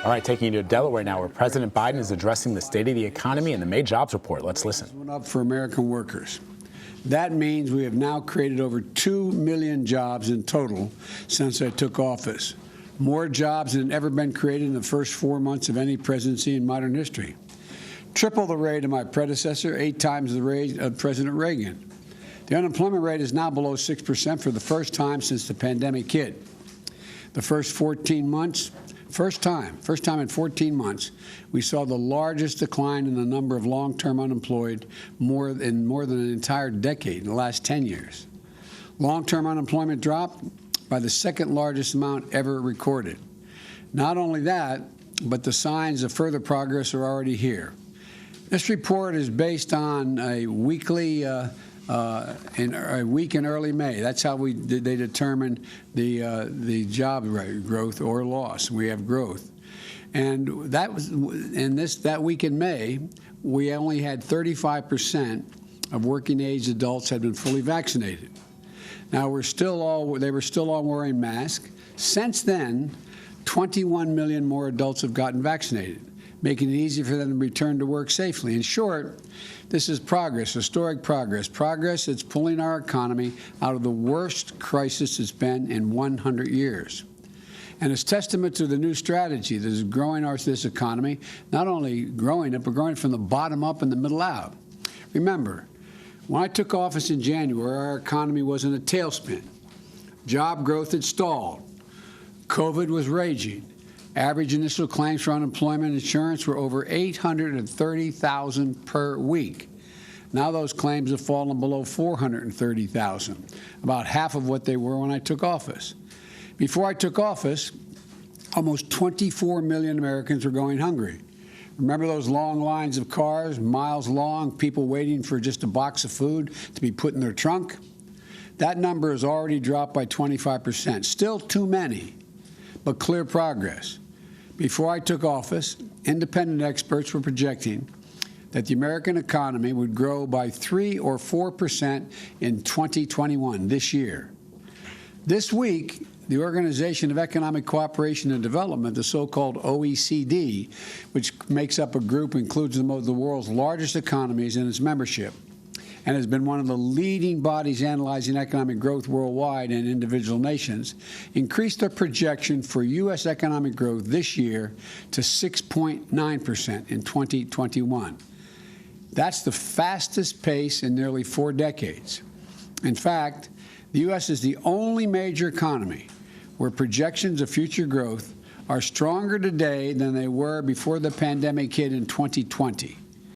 All right, taking you to Delaware now, where President Biden is addressing the state of the economy and the May jobs report. Let's listen. Went up for American workers. That means we have now created over 2 million jobs in total since I took office. More jobs than ever been created in the first 4 months of any presidency in modern history. Triple the rate of my predecessor, 8 times the rate of President Reagan. The unemployment rate is now below 6% for the first time since the pandemic hit. The first 14 months, first time in 14 months, we saw the largest decline in the number of long-term unemployed in more than an entire decade, in the last 10 years. Long-term unemployment dropped by the second largest amount ever recorded. Not only that, but the signs of further progress are already here. This report is based on a weekly a week in early May. That's how they determined the job growth or loss. We have growth, and that was that week in May. We only had 35% of working age adults had been fully vaccinated. Now they were still all wearing masks. Since then, 21 million more adults have gotten vaccinated, making it easy for them to return to work safely. In short, this is progress, historic progress, progress that's pulling our economy out of the worst crisis it's been in 100 years. And it's testament to the new strategy that is growing this economy, not only growing it, but growing from the bottom up and the middle out. Remember, when I took office in January, our economy was in a tailspin. Job growth had stalled. COVID was raging. Average initial claims for unemployment insurance were over 830,000 per week. Now those claims have fallen below 430,000, about half of what they were when I took office. Before I took office, almost 24 million Americans were going hungry. Remember those long lines of cars, miles long, people waiting for just a box of food to be put in their trunk? That number has already dropped by 25%. Still too many, but clear progress. Before I took office, independent experts were projecting that the American economy would grow by 3 or 4% in 2021, this year. This week, the Organization of Economic Cooperation and Development, the so-called OECD, which makes up a group, includes the world's largest economies in its membership, and has been one of the leading bodies analyzing economic growth worldwide and individual nations, increased their projection for U.S. economic growth this year to 6.9% in 2021. That's the fastest pace in nearly 4 decades. In fact, the U.S. is the only major economy where projections of future growth are stronger today than they were before the pandemic hit in 2020.